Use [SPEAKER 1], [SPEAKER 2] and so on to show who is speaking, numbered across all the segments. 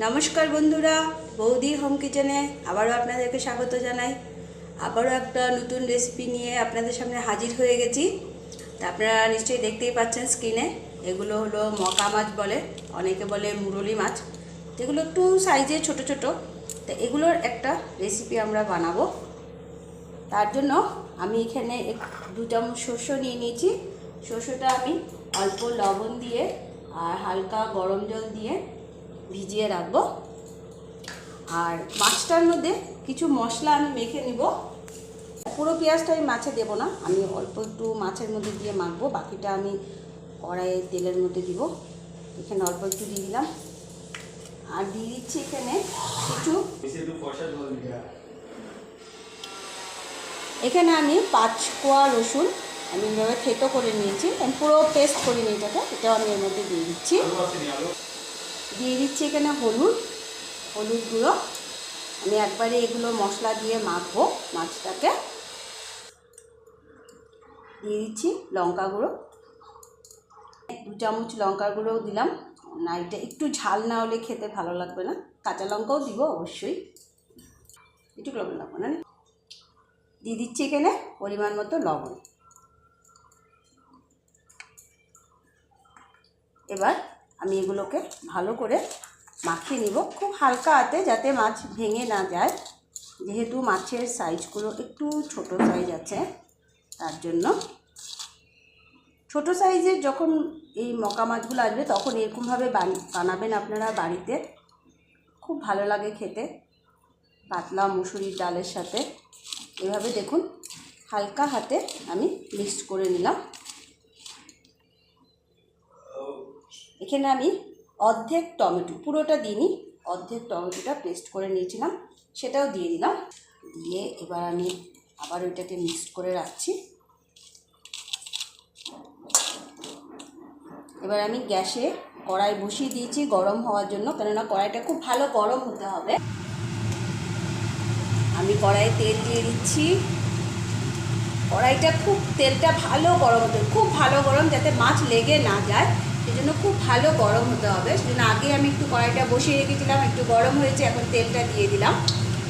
[SPEAKER 1] নমস্কার বন্ধুরা, বৌদি হোম কিচেনে আবারও আপনাদেরকে স্বাগত জানাই। আবারও একটা নতুন রেসিপি নিয়ে আপনাদের সামনে হাজির হয়ে গেছি। তা আপনারা নিশ্চয়ই দেখতেই পাচ্ছেন স্ক্রিনে, এগুলো হলো মকা মাছ বলে, অনেকে বলে মুরলি মাছ। এগুলো একটু সাইজে ছোট ছোট। তা এগুলোর একটা রেসিপি আমরা বানাবো। তার জন্য আমি এখানে 2 চামচ সর্ষে নিয়ে নিয়েছি। সর্ষেটা আমি অল্প লবণ দিয়ে আর হালকা গরম জল দিয়ে ভিজিয়ে রাখবো। আর মাছটার মধ্যে কিছু মশলা আমি মেখে নিব। পুরো পেঁয়াজটা আমি মাছে দেবো না, আমি অল্প একটু মাছের মধ্যে দিয়ে মাখবো, বাকিটা আমি কড়াইয়ে তেলের মধ্যে দিব। এখানে অল্প একটু দিয়ে দিলাম আর দিয়ে দিচ্ছি এখানে কিছু, এখানে আমি 5 কোয়া রসুন আমি এইভাবে থেতো করে নিয়েছি, আমি পুরো পেস্ট করে নিই এটাও আমি এর মধ্যে দিয়ে দিচ্ছি। এখানে হলুদ গুঁড়ো, আমি একবারে এগুলো মশলা দিয়ে মাখবো মাছটাকে। দিয়ে দিচ্ছি লঙ্কা গুঁড়ো, 2 চামচ লঙ্কা গুঁড়োও দিলাম। না, এটা একটু ঝাল না হলে খেতে ভালো লাগবে না, কাঁচা লঙ্কাও দিব অবশ্যই, একটু লবণ লাগবে না। দিয়ে দিচ্ছি এখানে পরিমাণ মতো লবণ। এবার আমি এগুলোকে ভালো করে মাখিয়ে নিব, খুব হালকা হাতে, যাতে মাছ ভেঙে না যায়। যেহেতু মাছের সাইজগুলো একটু ছোট সাইজ আছে, তার জন্য ছোট সাইজের যখন এই মকা মাছগুলো আসবে তখন এরকমভাবে বানাবেন আপনারা বাড়িতে, খুব ভালো লাগে খেতে পাতলা মুসুরির ডালের সাথে। এভাবে দেখুন হালকা হাতে আমি মিক্সড করে নিলাম। এখানে আমি অর্ধেক টমেটো, পুরোটা দিইনি, অর্ধেক টমেটোটা পেস্ট করে নিয়েছিলাম, সেটাও দিয়ে দিলাম। দিয়ে এবার আমি আবার ওইটাকে মিক্সড করে রাখছি। এবার আমি গ্যাসে কড়াই বসিয়ে দিয়েছি গরম হওয়ার জন্য, কেননা কড়াইটা খুব ভালো গরম হতে হবে। আমি কড়াইয়ে তেল দিয়ে দিচ্ছি। কড়াইটা তেলটা ভালো গরম হতে হবে, খুব ভালো গরম, যাতে মাছ লেগে না যায়, সেজন্য খুব ভালো গরম হতে হবে। সেজন্য আগে আমি একটু কড়াইটা বসিয়ে রেখেছিলাম, একটু গরম হয়েছে, এখন তেলটা দিয়ে দিলাম।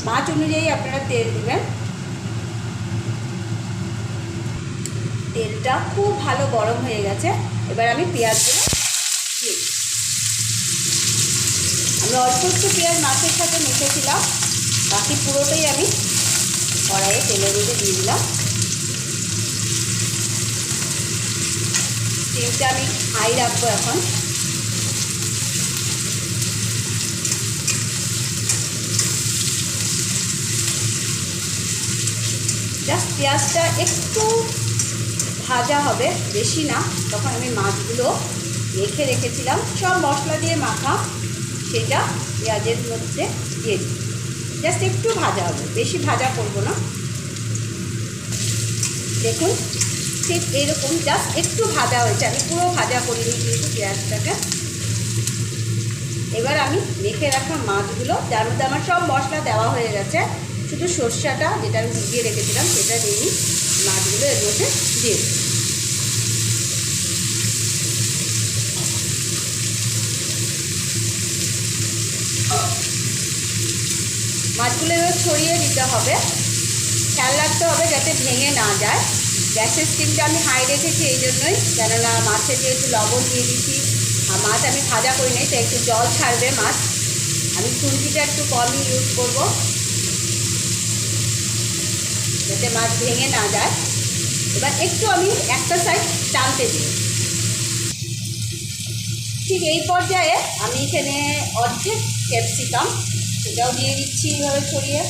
[SPEAKER 1] মাছ অনুযায়ী আপনারা তেল দিবেন। তেলটা খুব ভালো গরম হয়ে গেছে। এবার আমি পেঁয়াজগুলো দিয়ে দিই। আমি অল্প একটু পেঁয়াজ মাছের সাথে মেখেছিলাম, বাকি পুরোটাই আমি কড়াইয়ে তেলের মধ্যে দিয়ে দিলাম। তেলটা আমি হাই রাখবো এখন। জাস্ট পেঁয়াজটা একটু ভাজা হবে, বেশি না। তখন আমি মাছগুলো মেখে রেখেছিলাম, সব মশলা দিয়ে মাখা, সেটা পেঁয়াজের মধ্যে দিয়ে দিই। জাস্ট একটু ভাজা হবে, বেশি ভাজা করবো না। দেখুন ঠিক এইরকম জাস্ট একটু ভাজা হয়েছে, আমি পুরো ভাজা করিনি কিন্তু পেঁয়াজটাকে। এবার আমি মেখে রাখা মাছগুলো, যার মধ্যে আমার সব মশলা দেওয়া হয়ে গেছে, শুধু সর্ষেটা যেটা আমি ভিজিয়ে রেখেছিলাম সেটা দিয়ে মাছগুলো এর মধ্যে দিয়ে দিই। মাছগুলো এবার ছড়িয়ে দিতে হবে, খেয়াল রাখতে হবে যাতে ভেঙে না যায়। গ্যাসের স্টিমটা আমি হাই রেখেছি এই জন্যই, কেননা মাছে যেহেতু লবণ দিয়ে দিচ্ছি আর মাছ আমি ভাজা করি নাই, তাই একটু জল ছাড়বে মাছ। আমি খুন্তিটা একটু কমই ইউজ করব, যাতে মাছ ভেঙে না যায়। এবার একটু আমি একটা সাইড টানতে দিই। ঠিক এই পর্যায়ে আমি এখানে অর্ধেক ক্যাপসিকাম, সেটাও দিয়ে দিচ্ছি এইভাবে ছড়িয়ে।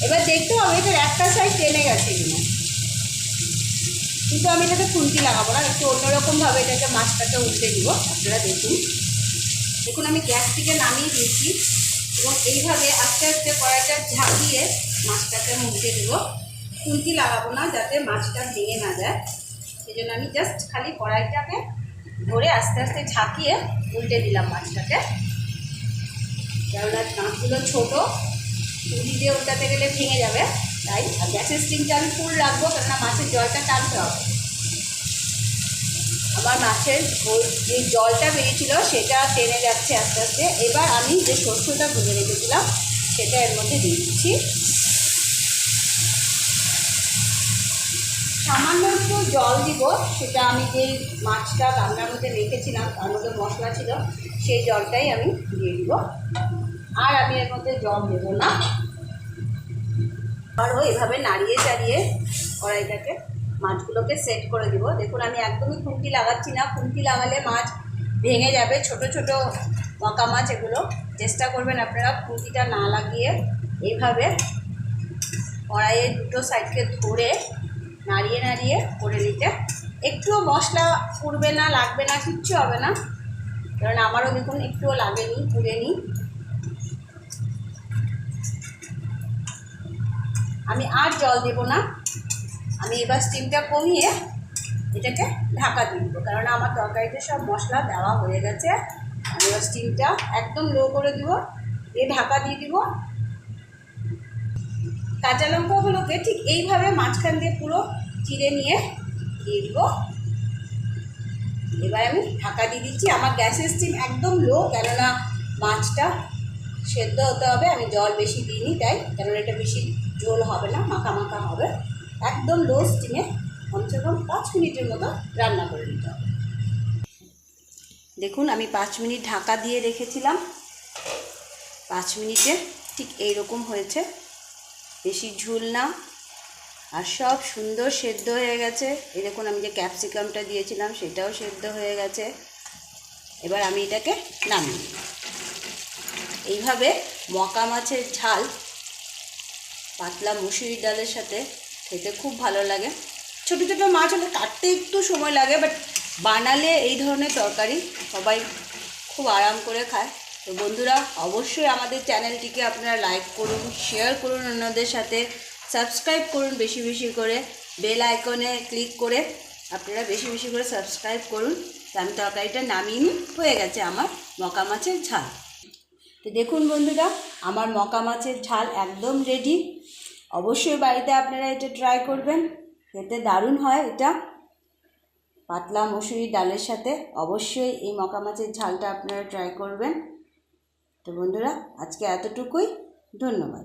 [SPEAKER 1] এবার দেখতে হবে এটার একটা সাইড টেনে গেছে কিনা, কিন্তু আমি এটাকে খুন্তি লাগাবো না, একটু অন্যরকমভাবে এটাকে মাছটাকে উল্টে দিব। আপনারা দেখুন আমি গ্যাস থেকে নামিয়ে দিয়েছি এবং এইভাবে আস্তে আস্তে কড়াইটা ঝাঁকিয়ে মাছটাকে উল্টে দিব। খুন্তি লাগাবো না, যাতে মাছটা ভেঙে না যায়, সেই জন্য আমি জাস্ট খালি কড়াইটাকে ধরে আস্তে আস্তে ঝাঁকিয়ে উল্টে দিলাম মাছটাকে। কেননা মাছগুলো ছোটো, খুন্তি দিয়ে উল্টাতে গেলে ভেঙে যাবে, তাই। আর গ্যাসের স্টিমটা আমি ফুল রাখবো, কেননা মাছের জলটা টানতে হবে। আমার মাছের যে জলটা বেরিয়েছিল সেটা টেনে যাচ্ছে আস্তে আস্তে। এবার আমি যে শস্যটা ভুজে রেখেছিলাম সেটা এর মধ্যে দিয়ে দিচ্ছি। সামান্য একটু জল দিব, সেটা আমি যে মাছটা রান্নার মধ্যে রেখেছিলাম তার মধ্যে মশলা ছিল সেই জলটাই আমি দিয়ে দিব। আর আমি এর মধ্যে জল দেবো না। আরও এভাবে নাড়িয়ে চাড়িয়ে কড়াইটাকে মাছগুলোকে সেট করে দিব। দেখুন আমি একদমই খুন্তি লাগাচ্ছি না, খুন্তি লাগালে মাছ ভেঙে যাবে। ছোট ছোট মকা মাছ এগুলো, চেষ্টা করবেন আপনারা খুন্তিটা না লাগিয়ে এইভাবে কড়াইয়ের দুটো সাইডকে ধরে নাড়িয়ে নাড়িয়ে করে নিতে। একটুও মশলা পুড়বে না, লাগবে না, কিচ্ছু হবে না। কারণ আমারও দেখুন একটুও লাগেনি, পুড়েনি। আমি আর জল দেব না। আমি এবার স্টিমটা কমিয়ে এটাকে ঢাকা দিয়ে দেবো, কারণ আমার তরকারিতে সব মশলা দেওয়া হয়ে গেছে। আমি এবার স্টিমটা একদম লো করে দিব, দিয়ে ঢাকা দিয়ে দিব। কাঁচা লঙ্কাগুলোকে ঠিক এইভাবে মাঝখান দিয়ে পুরো চিড়ে নিয়ে দিয়ে দিব। এবার আমি ঢাকা দিয়ে দিচ্ছি। আমার গ্যাসের স্টিম একদম লো, কেননা মাছটা সেদ্ধ হতে হবে। আমি জল বেশি দিইনি তাই, কেননা এটা বেশি ঝোল হবে না, মাখা মাখা হবে। একদম লো স্টিমে কমসে কম 5 মিনিটের মতো রান্না করে নিতে হবে। দেখুন আমি 5 মিনিট ঢাকা দিয়ে রেখেছিলাম। 5 মিনিটে ঠিক এইরকম হয়েছে, বেশি ঝোল না, আর সব সুন্দর সেদ্ধ হয়ে গেছে। এই দেখুন আমি যে ক্যাপসিকামটা দিয়েছিলাম সেটাও সেদ্ধ হয়ে গেছে। এবার আমি এটাকে নামিয়ে নিই। এইভাবে মকা মাছের ঝাল পাতলা মুসুরির ডালের সাথে খেতে খুব ভালো লাগে। ছোটো ছোটো মাছ হলে কাটতে একটু সময় লাগে, বাট বানালে এই ধরনের তরকারি সবাই খুব আরাম করে খায়। তো বন্ধুরা, অবশ্যই আমাদের চ্যানেলটিকে আপনারা লাইক করুন, শেয়ার করুন অন্যদের সাথে, সাবস্ক্রাইব করুন বেশি বেশি করে, বেল আইকনে ক্লিক করে আপনারা বেশি বেশি করে সাবস্ক্রাইব করুন। তো আমি তরকারিটা নামিয়ে নিই, হয়ে গেছে আমার মকা মাছের ঝাল। তো দেখুন বন্ধুরা, আমার মকা মাছের ঝাল একদম রেডি। অবশ্যই বাড়িতে আপনারা এটা ট্রাই করবেন, খেতে দারুণ হয় এটা পাতলা মসুরি ডালের সাথে। অবশ্যই এই মকা মাছের ঝালটা আপনারা ট্রাই করবেন। তো বন্ধুরা, আজকে এতটুকুই, ধন্যবাদ।